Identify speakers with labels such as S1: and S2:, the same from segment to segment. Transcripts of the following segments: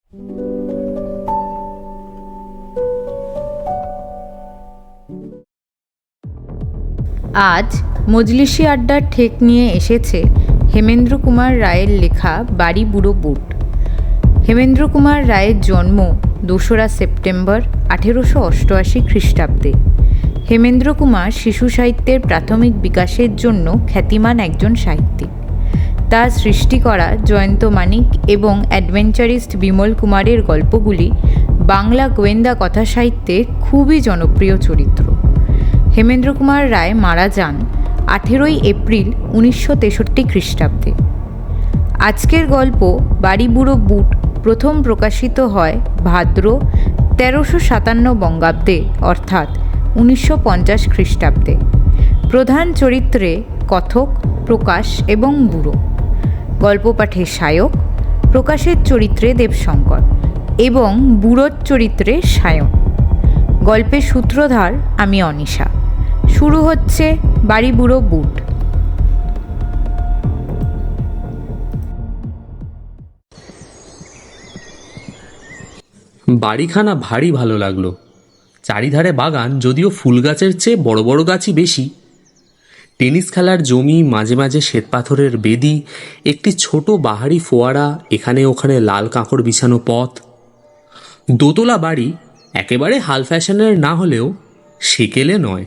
S1: আজ মজলিসি আড্ডার ঠেক নিয়ে এসেছে হেমেন্দ্র কুমার রায়ের লেখা বাড়ি বুড়ো বুট। হেমেন্দ্র কুমার রায়ের জন্ম 2রা সেপ্টেম্বর 1888 খ্রিস্টাব্দে। হেমেন্দ্র কুমার শিশু সাহিত্যের প্রাথমিক বিকাশের জন্য খ্যাতিমান একজন সাহিত্যিক। তার সৃষ্টি করা জয়ন্ত মানিক এবং অ্যাডভেঞ্চারিস্ট বিমল কুমারের গল্পগুলি বাংলা গোয়েন্দা কথা সাহিত্যে খুবই জনপ্রিয় চরিত্র। হেমেন্দ্র কুমার রায় মারা যান 18ই এপ্রিল 1963 খ্রিস্টাব্দে। আজকের গল্প বাড়ি বুড়ো বুট প্রথম প্রকাশিত হয় ভাদ্র 1357 বঙ্গাব্দে অর্থাৎ 1950 খ্রিস্টাব্দে। প্রধান চরিত্রে কথক, প্রকাশ এবং বুড়ো। গল্প পাঠে সায়ক, প্রকাশের চরিত্রে দেবশঙ্কর এবং বুড়োর চরিত্রে সায়ন। গল্পের সূত্রধার আমি অনিশা। শুরু হচ্ছে বাড়ি বুড়ো বুট।
S2: বাড়িখানা ভারী ভালো লাগলো। চারিধারে বাগান, যদিও ফুল গাছের চেয়ে বড় বড় গাছই বেশি। টেনিস খেলার জমি, মাঝে মাঝে শ্বেতপাথরের বেদি, একটি ছোট বাহারি ফোয়ারা, এখানে ওখানে লাল কাঁকড় বিছানো পথ। দোতলা বাড়ি, একেবারে হাল ফ্যাশনের না হলেও সেকেলে নয়।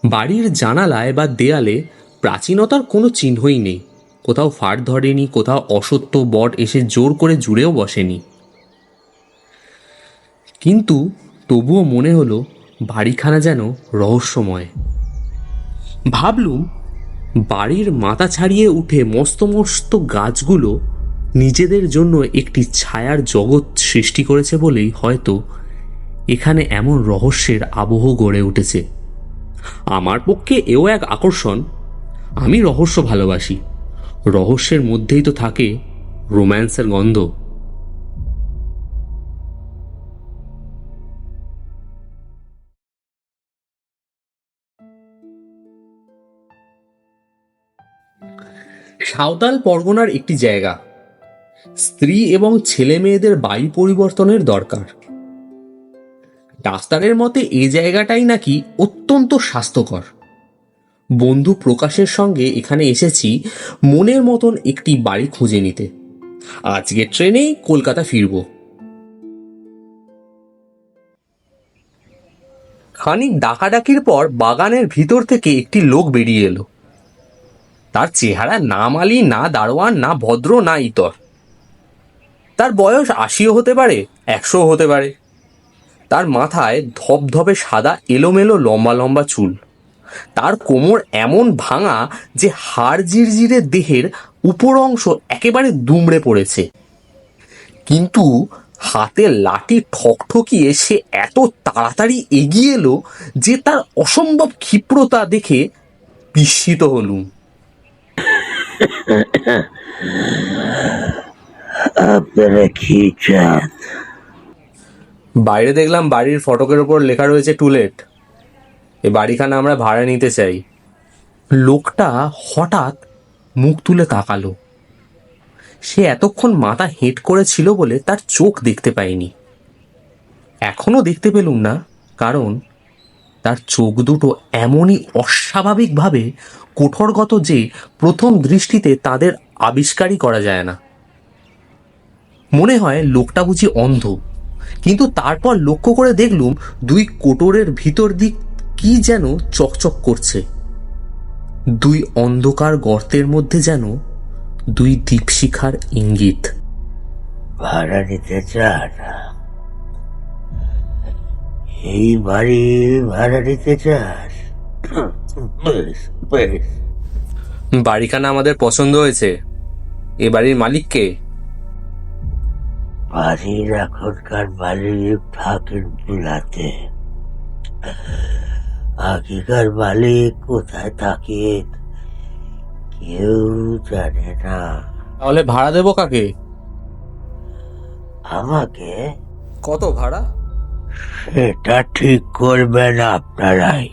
S2: বাড়ির জানালায় বা দেয়ালে প্রাচীনতার কোনো চিহ্নই নেই। কোথাও ফাড় ধরেনি, কোথাও অসত্য বট এসে জোর করে জুড়েও বসেনি। কিন্তু তবুও মনে হলো বাড়িখানা যেন রহস্যময়। ভাবলুম, বাড়ির মাথা ছাড়িয়ে উঠে মস্ত মস্ত গাছগুলো নিজেদের জন্য একটি ছায়ার জগৎ সৃষ্টি করেছে বলেই হয়তো এখানে এমন রহস্যের আবহ গড়ে উঠেছে। আমার পক্ষে এও এক আকর্ষণ। আমি রহস্য ভালোবাসি। রহস্যের মধ্যেই তো থাকে রোম্যান্সের গন্ধ। সাঁওতাল পরগনার একটি জায়গা। স্ত্রী এবং ছেলে মেয়েদের বায়ু পরিবর্তনের দরকার। ডাক্তারের মতে এই জায়গাটাই নাকি অত্যন্ত স্বাস্থ্যকর। বন্ধু প্রকাশের সঙ্গে এখানে এসেছি মনের মতন একটি বাড়ি খুঁজে নিতে। আজকের ট্রেনেই কলকাতা ফিরব। খানিক ডাকাডাকির পর বাগানের ভিতর থেকে একটি লোক বেরিয়ে এলো। তার চেহারা না মালি, না দারোয়ান, না ভদ্র, না ইতর। তার বয়স 80ও হতে পারে, 100ও হতে পারে। তার মাথায় ধপধপে সাদা এলোমেলো লম্বা লম্বা চুল। তার কোমর এমন ভাঙা যে হাড় জিরজিরে দেহের উপর অংশ একেবারে দুমড়ে পড়েছে। কিন্তু হাতে লাঠি ঠকঠকিয়ে সে এত তাড়াতাড়ি এগিয়ে এলো যে তার অসম্ভব ক্ষিপ্রতা দেখে বিস্মিত হলুম।
S3: আপনারা কি চান?
S2: বাইরে দেখলাম বাড়ির ফটকের ওপর লেখা রয়েছে টু লেট। এই বাড়িখানা আমরা ভাড়া নিতে চাই। লোকটা হঠাৎ মুখ তুলে তাকালো। সে এতক্ষণ মাথা হেঁট করেছিল বলে তার চোখ দেখতে পাইনি। এখনো দেখতে পেলুম না, কারণ তার চোখ দুটো এমনই অস্বাভাবিকভাবে কঠোরগত যে প্রথম দৃষ্টিতে তাদের আবিষ্কারই করা যায় না। মনে হয় লোকটা বুঝি অন্ধ। কিন্তু তারপর লক্ষ্য করে দেখলুম দুই কোটরের ভিতর দিক কি যেন চকচক করছে। দুই অন্ধকার গর্তের মধ্যে যেন দুই দীপশিখার ইঙ্গিত।
S3: ভাড়া নিতে চান? এই বাড়ি ভাড়া নিতে চান? বেশ বেশ।
S2: বাড়িখানা আমাদের পছন্দ হয়েছে। এ বাড়ির মালিক কে?
S3: বাড়ির এখনকার মালিক থাকেন বিলাতে। আগেকার মালিক কোথায় থাকেন কেউ জানে না।
S2: তাহলে ভাড়া দেবো কাকে?
S3: আমাকে?
S2: কত ভাড়া?
S3: সেটা ঠিক করবেন আপনারাই।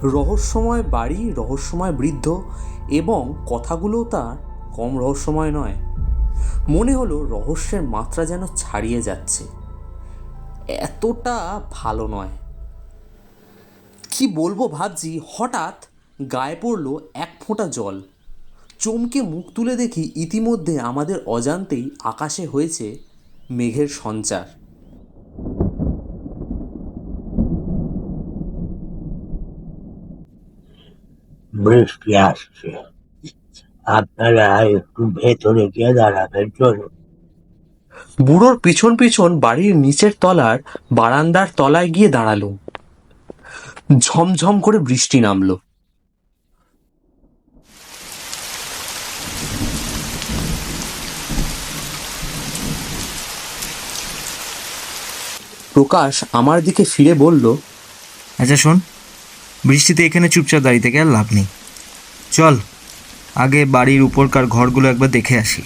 S2: রহস্যময় বাড়ি, রহস্যময় বৃদ্ধ, এবং কথাগুলো তার কম রহস্যময় নয়। মনে হলো রহস্যের মাত্রা যেন ছাড়িয়ে যাচ্ছে। এতটা ভালো নয়। কি বলবো ভাবছি, হঠাৎ গায়ে পড়ল এক ফোঁটা জল। চমকে মুখ তুলে দেখি ইতিমধ্যে আমাদের অজান্তেই আকাশে হয়েছে মেঘের সঞ্চার।
S3: বৃষ্টি আসছে, আপনারা একটু ভেতরে গিয়ে দাঁড়াবেন, চলুন।
S2: বুড়োর পিছন পিছন বাড়ির নিচের তলার বারান্দার তলায় গিয়ে দাঁড়ালো। ঝমঝম করে বৃষ্টি নামলো। প্রকাশ আমার দিকে ফিরে বলল,
S4: আচ্ছা শোন, বৃষ্টিতে এখানে চুপচাপ দাঁড়িয়ে থেকে আর লাভ নেই। চল আগে বাড়ির উপরকার ঘরগুলো একবার দেখে আসি।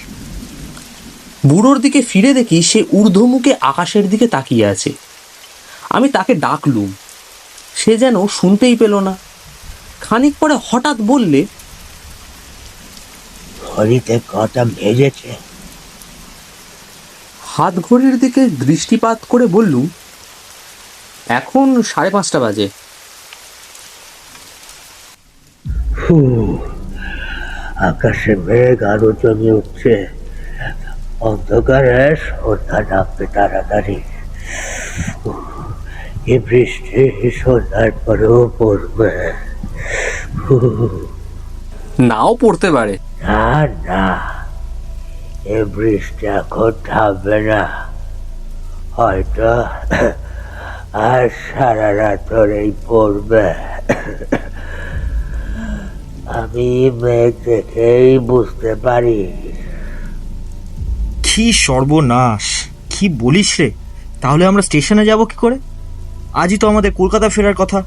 S2: বুড়োর দিকে ফিরে দেখি সে ঊর্ধ্বমুখে আকাশের দিকে তাকিয়ে আছে। আমি তাকে ডাকলুম, সে যেন শুনতেই পেল না। খানিক পরে হঠাৎ বললে,
S3: ঘড়িতে কটা ভেজেছে?
S2: হাত ঘড়ির দিকে দৃষ্টিপাত করে বললুম, এখন 5:30 বাজে।
S3: আকাশে মেঘ আরো জমে উঠছে, অন্ধকারে সন্ধ্যা নামবে তাড়াতাড়ি। এই বৃষ্টি সন্ধ্যার পরেও পড়বে।
S2: নাও পড়তে পারে।
S3: না না, এ বৃষ্টি এখন থামবে না, হয়তো আর সারা রাত ধরেই পড়বে। আমি মেঘ দেখেই বুঝতে পারি।
S4: কি সর্বনাশ, কি বলিস রে! তাহলে আমরা স্টেশনে যাব কি করে? আজই তো আমাদের কলকাতা ফেরার কথা।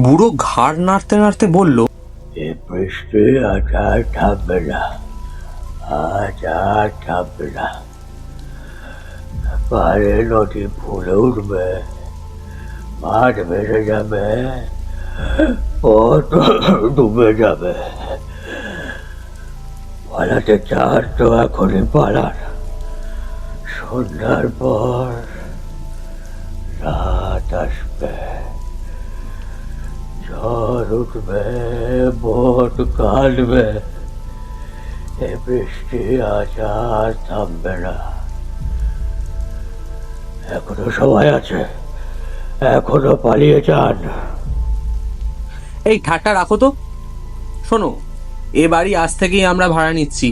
S2: বুড়ো ঘাড় নাড়তে নাড়তে বলল,
S3: এ বৃষ্টি আজ আর থামবে না, আজ আর থামবে না। পারে নদী ফুলে উঠবে, মাঠ ভেসে যাবে, পথ ডুবে যাবে। পালাতে চার তো এখনই পালান। সন্ধ্যার পর রাত আসবে, ঝড় উঠবে, বট কাটবে। এ বৃষ্টি আজ আর থামবে না। এখনো সময় আছে, এখনো পালিয়ে যান।
S2: এই ঠাট্টা রাখো তো। শোনো, এ বাড়ি আজ থেকেই আমরা ভাড়া নিচ্ছি।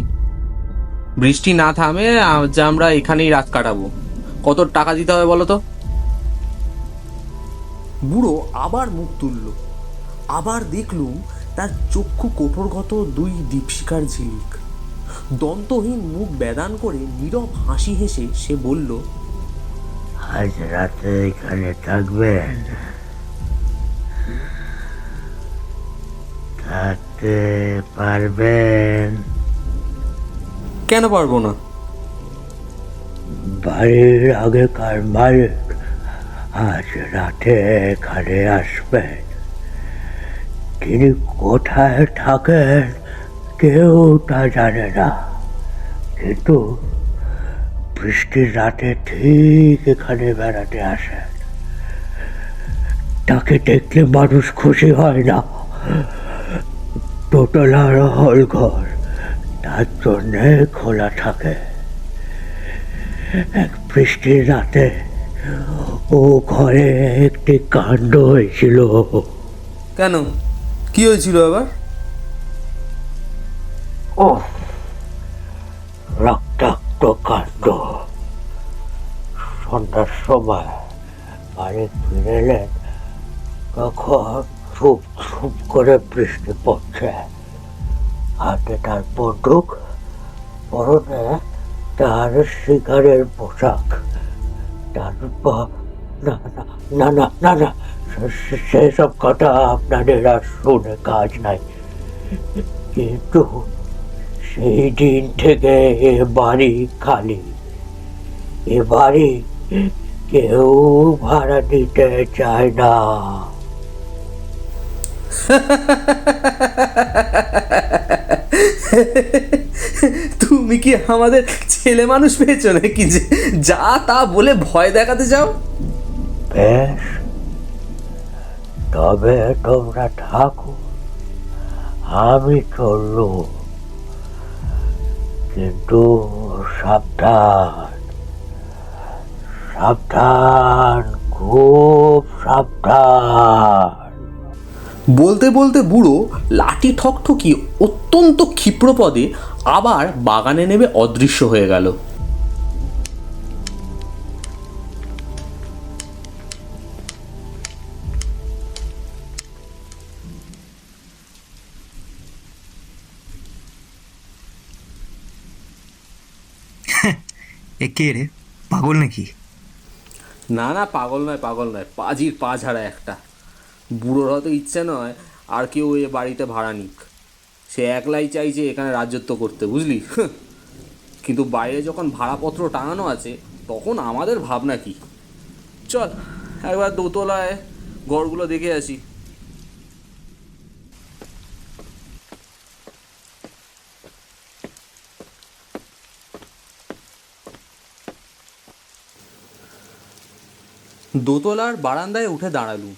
S2: বৃষ্টি না থামে আজ আমরা এখানেই রাত কাটাবো। কত টাকা দিতে হবে বলো তো? বুড়ো আবার মুখ তুলল। আবার দেখলুম তার চক্ষু কোপরগত 2 দীপশিখার ঝিলিক। দন্তহীন মুখ বেদান করে নীরব হাসি হেসে সে বলল,
S3: আজ রাতে এখানে থাকবেন? থাকতে পারবেন?
S2: কেন পারবো না?
S3: বাড়ির আগেকার মালিক আজ রাতে এখানে আসবেন। তিনি কোথায় থাকেন কেউ তা জানে না, কিন্তু বৃষ্টির রাতে ঠিক এখানে বেড়াতে আসেন। তাকে দেখলে মানুষ খুশি হয় না। দোতলার হল ঘর তার জন্যে খোলা থাকে। এক বৃষ্টির রাতে ও ঘরে একটি কাণ্ড হয়েছিল।
S2: কেন, কি হয়েছিল আবার?
S3: ও রক্তাক্ত কাণ্ড। সন্ধ্যার সময় বাড়ি ফিরে এলেন, তখন চুপ চুপ করে বৃষ্টি পড়ছে। হাতে তার বন্দুক, পরনে তার শিকারের পোশাক। তারপর না না না না না না, সেসব কথা আপনাদের আর শুনে কাজ নাই। কিন্তু সেই দিন থেকে এ বাড়ি খালি। এ বাড়ি কেউ ভাড়া দিতে চায় না।
S2: তুমি কি আমাদের ছেলে মানুষ পেয়েছো নাকি যে যা তা বলে ভয় দেখাতে চাও?
S3: বেশ, তবে তোমরা থাকো, আমি চললুম। কিন্তু সাবধান, সাবধান, খুব সাবধান।
S2: বলতে বলতে বুড়ো লাঠি ঠকঠকি অত্যন্ত ক্ষিপ্রপদে আবার বাগানে নেমে অদৃশ্য হয়ে গেল।
S4: এ কে রে, পাগল নাকি?
S2: না না, পাগল নয়, পাগল নয়, পাজির পা ঝাড়া একটা। বুড়োর হয়তো ইচ্ছে নয় আর কেউ এ বাড়িতে ভাড়া নিক। সে একলাই চাইছে এখানে রাজত্ব করতে, বুঝলি? কিন্তু বাইরে যখন ভাড়াপত্র টাঙানো আছে তখন আমাদের ভাবনা কি। চল একবার দোতলায় ঘরগুলো দেখে আসি। দোতলার বারান্দায় উঠে দাঁড়ালুম।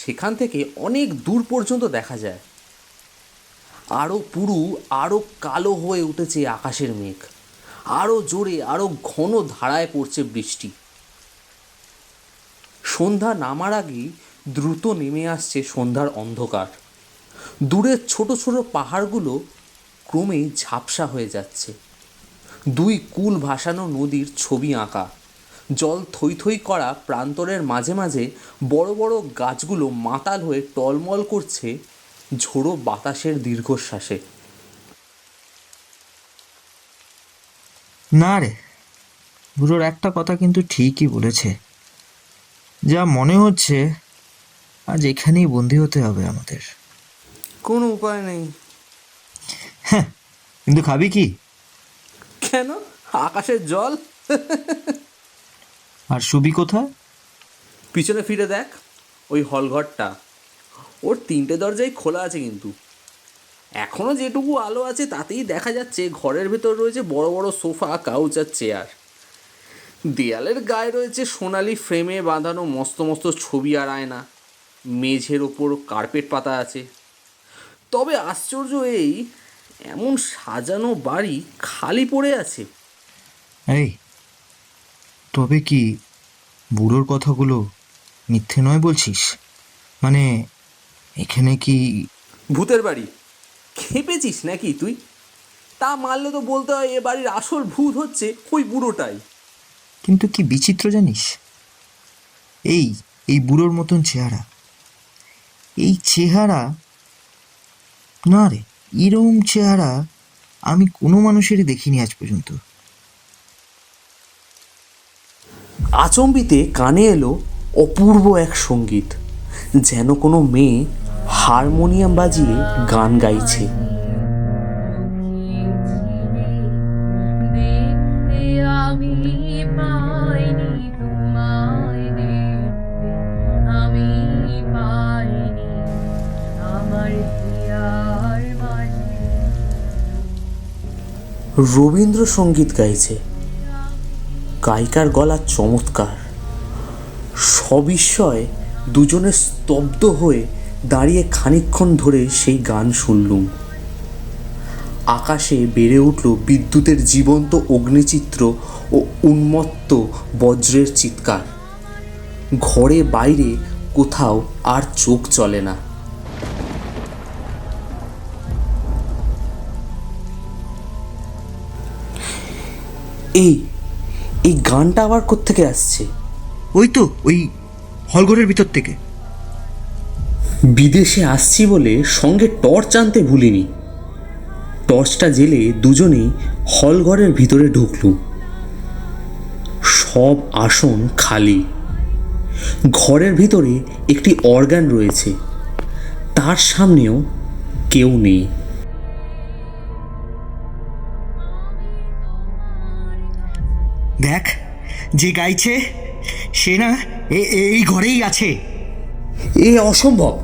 S2: সেখান থেকে অনেক দূর পর্যন্ত দেখা যায়। আরও পুরু, আরও কালো হয়ে উঠেছে আকাশের মেঘ। আরও জোরে, আরও ঘন ধারায় পড়ছে বৃষ্টি। সন্ধ্যা নামার আগেই দ্রুত নেমে আসছে সন্ধ্যার অন্ধকার। দূরের ছোট ছোট পাহাড়গুলো ক্রমেই ঝাপসা হয়ে যাচ্ছে। দুই কুল ভাসানো নদীর ছবি আঁকা। জল থই থই করা প্রান্তরের মাঝে মাঝে বড় বড় গাছগুলো মাতাল হয়ে টলমল করছে ঝোড়ো বাতাসের দীর্ঘশ্বাসে।
S4: না রে, বুড়োর একটা কথা কিন্তু ঠিকই বলেছে। যা মনে হচ্ছে আজ এখানেই বন্দি হতে হবে আমাদের।
S2: কোনো উপায় নেই।
S4: হ্যাঁ, কিন্তু খাবি কি?
S2: কেন? আকাশের জল।
S4: আর শুবি কোথায়?
S2: পিছনে ফিরে দেখ, ওই হলঘরটা, ওর 3টে দরজাই খোলা আছে, কিন্তু এখনও যেটুকু আলো আছে তাতেই দেখা যাচ্ছে ঘরের ভেতর রয়েছে বড় বড় সোফা, কাউচ আর চেয়ার। দেয়ালের গায়ে রয়েছে সোনালি ফ্রেমে বাঁধানো মস্ত মস্ত ছবি আর আয়না। মেঝের ওপর কার্পেট পাতা আছে। তবে আশ্চর্য এই, এমন সাজানো বাড়ি খালি পড়ে আছে।
S4: এই, তবে কি বুড়োর কথাগুলো মিথ্যে নয় বলছিস? মানে এখানে কি
S2: ভূতের বাড়ি? খেপেছিস নাকি তুই? তা মানলে তো বলতে হয় এ বাড়ির আসল ভূত হচ্ছে ওই বুড়োটাই।
S4: কিন্তু কি বিচিত্র জানিস? এই এই বুড়োর মতন চেহারা, এই চেহারা, না রে, এরকম চেহারা আমি কোনো মানুষেরই দেখিনি আজ পর্যন্ত।
S2: আচম্বিতে কানে এলো অপূর্ব এক সঙ্গীত, যেন কোনো মেয়ে হারমোনিয়াম বাজিয়ে গান গাইছে। রবীন্দ্রসঙ্গীত গাইছে। গায়িকার গলা চমৎকার। সবিস্ময়ে দুজনে স্তব্ধ হয়ে দাঁড়িয়ে খানিকক্ষণ ধরে সেই গান শুনলুম। আকাশে বেড়ে উঠল বিদ্যুতের জীবন্ত অগ্নিচিত্র ও উন্মত্ত বজ্রের চিৎকার। ঘরে বাইরে কোথাও আর চোখ চলে না। এই গানটা আবার কোত্থেকে আসছে?
S4: ওই তো ওই হলঘরের ভিতর থেকে।
S2: বিদেশে আসছি বলে সঙ্গে টর্চ আনতে ভুলিনি। টর্চটা জেলে দুজনেই হলঘরের ভিতরে ঢুকলুম। সব আসন খালি। ঘরের ভিতরে একটি অর্গান রয়েছে, তার সামনেও কেউ নেই।
S4: দেখ, যে গাইছে সে না এই ঘরেই আছে।
S2: এ অসম্ভব।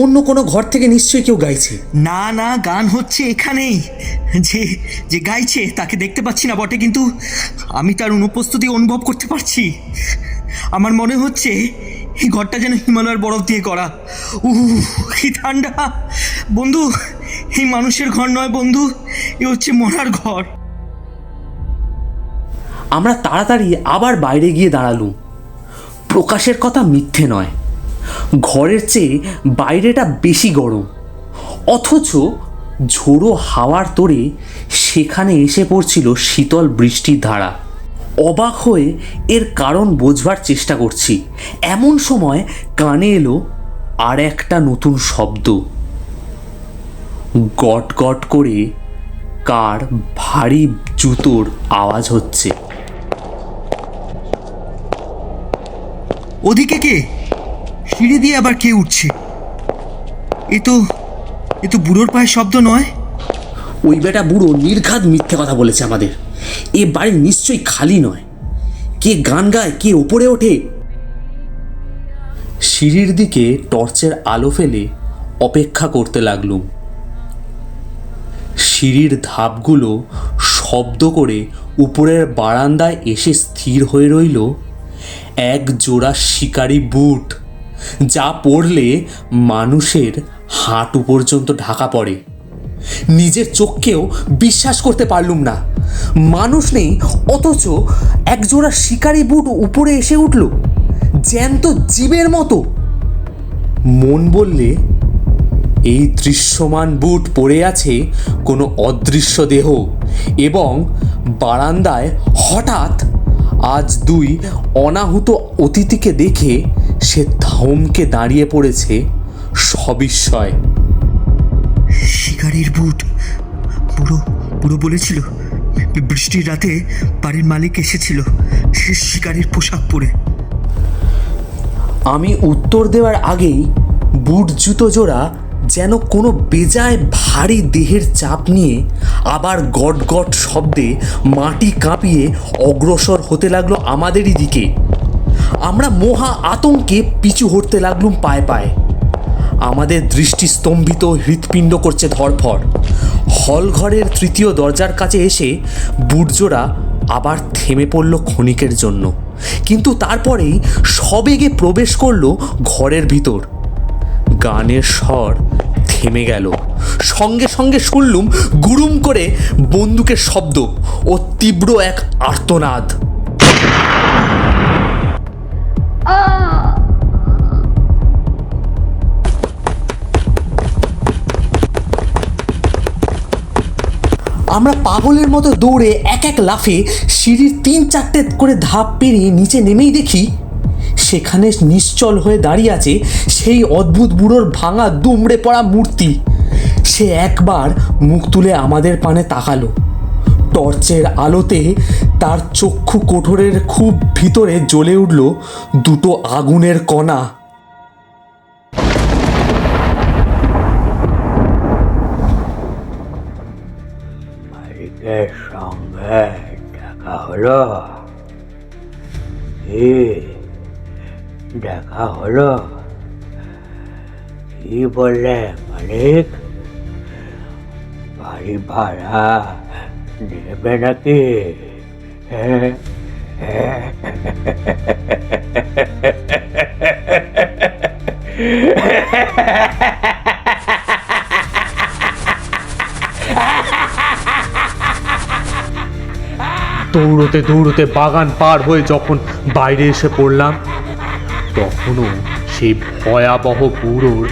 S2: অন্য কোনো ঘর থেকে নিশ্চয়ই কেউ গাইছে।
S4: না না, গান হচ্ছে এখানেই। যে যে গাইছে তাকে দেখতে পাচ্ছি না বটে, কিন্তু আমি তার অনুপস্থিতি অনুভব করতে পারছি। আমার মনে হচ্ছে এই ঘরটা যেন হিমালয়ের বরফ দিয়ে করা। কি ঠান্ডা! বন্ধু, এই মানুষের ঘর নয় বন্ধু, এ হচ্ছে মরার ঘর।
S2: আমরা তাড়াতাড়ি আবার বাইরে গিয়ে দাঁড়ালুম। প্রকাশের কথা মিথ্যে নয়, ঘরের চেয়ে বাইরেটা বেশি গরম, অথচ ঝোড়ো হাওয়ার তোড়ে সেখানে এসে পড়ছিল শীতল বৃষ্টির ধারা। অবাক হয়ে এর কারণ বোঝবার চেষ্টা করছি, এমন সময় কানে এলো আর একটা নতুন শব্দ। গট গট করে কার ভারী জুতোর আওয়াজ হচ্ছে।
S4: ওদিকে কে? সিঁড়ি দিয়ে আবার কে উঠছে? এ তো বুড়োর পায়ের শব্দ নয়।
S2: ওই বেটা বুড়ো নির্ঘাত মিথ্যে কথা বলেছে আমাদের। এ বাড়ি নিশ্চয়ই খালি নয়। কে গান গায়, কে ওপরে ওঠে। সিঁড়ির দিকে টর্চের আলো ফেলে অপেক্ষা করতে লাগলুম। সিঁড়ির ধাপগুলো শব্দ করে উপরের বারান্দায় এসে স্থির হয়ে রইল এক জোড়া শিকারি বুট, যা পরলে মানুষের হাঁটু পর্যন্ত ঢাকা পড়ে। নিজের চোখকেও বিশ্বাস করতে পারলুম না। মানুষ নেই, অথচ একজোড়া শিকারি বুট উপরে এসে উঠল জ্যান্ত জীবের মতো। মন বললে এই দৃশ্যমান বুট পড়ে আছে কোনো অদৃশ্য দেহ, এবং বারান্দায় হঠাৎ আজ দুই অনাহুত অতিথিকে দেখে সে থমকে দাঁড়িয়ে পড়েছে সবিস্ময়।
S4: শিকারির বুট। বুড়ো বুড়ো বলেছিল বৃষ্টির রাতে বাড়ির মালিক এসেছিল সে শিকারির পোশাক পরে।
S2: আমি উত্তর দেওয়ার আগেই বুট জুতো জোড়া যেন কোনো বেজায় ভারী দেহের চাপ নিয়ে আবার গট গট শব্দে মাটি কাঁপিয়ে অগ্রসর হতে লাগলো আমাদেরই দিকে। আমরা মহা আতঙ্কে পিছু হটতে লাগলুম পায়ে পায়ে। আমাদের দৃষ্টি স্তম্ভিত, হৃৎপিণ্ড করছে ধড়ফড়। হলঘরের তৃতীয় দরজার কাছে এসে বুটজোড়া আবার থেমে পড়ল ক্ষণিকের জন্য, কিন্তু তারপরেই সবেগে প্রবেশ করলো ঘরের ভিতর। গানের স্বর থেমে গেল। সঙ্গে সঙ্গে শুনলুম গুড়ুম করে বন্দুকের শব্দ ও তীব্র এক আর্তনাদ। আমরা পাগলের মতো দৌড়ে এক এক লাফে সিঁড়ির 3-4টে করে ধাপ পেরিয়ে নিচে নেমেই দেখি সেখানে নিশ্চল হয়ে দাঁড়িয়ে আছে সেই অদ্ভুত বুড়োর ভাঙা দুমড়ে পড়া মূর্তি। সে একবার মুখ তুলে আমাদের পানে তাকালো। টর্চের আলোতে তার চক্ষু কোঠরের খুব ভিতরে জ্বলে উঠল দুটো আগুনের কণা।
S3: মালিকের সঙ্গে দেখা হলো? দেখা হলো? কি বললে মালিক? বাড়ি ভাড়া নেবে নাকি?
S2: দৌড়তে দৌড়তে বাগান পার হয়ে যখন বাইরে এসে পড়লাম, তখনও সেই ভয়াবহ বুড়োর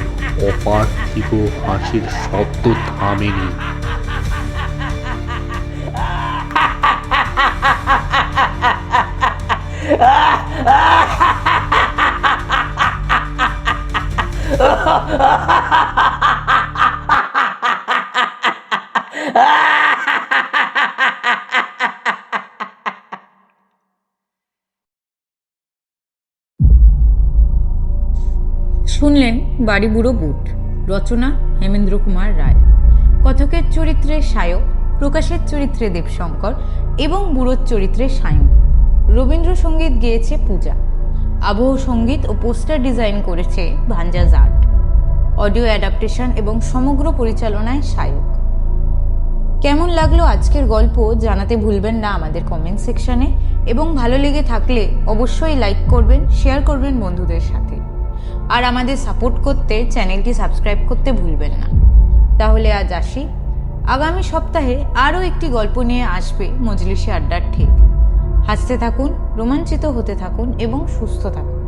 S2: অপার্থিব হাসির শব্দ থামেনি।
S1: শুনলেন বাড়ি বুড়ো বুট, রচনা হেমেন্দ্র কুমার রায়। কথকের চরিত্রে সায়ক, প্রকাশের চরিত্রে দেবশঙ্কর এবং বুড়োর চরিত্রে সায়ন। রবীন্দ্রসঙ্গীত গেয়েছে পূজা। আবহ সঙ্গীত ও পোস্টার ডিজাইন করেছে ভাঞ্জাজ আর্ট। অডিও অ্যাডাপ্টেশন এবং সমগ্র পরিচালনায় সায়ক। কেমন লাগলো আজকের গল্প জানাতে ভুলবেন না আমাদের কমেন্ট সেকশনে, এবং ভালো লেগে থাকলে অবশ্যই লাইক করবেন, শেয়ার করবেন বন্ধুদের সাথে, আর আমাদের সাপোর্ট করতে চ্যানেলটি সাবস্ক্রাইব করতে ভুলবেন না। তাহলে আজ আসি, আগামী সপ্তাহে আরও একটি গল্প নিয়ে আসবে মজলিশি আড্ডার ঠিক। হাসতে থাকুন, রোমাঞ্চিত হতে থাকুন এবং সুস্থ থাকুন।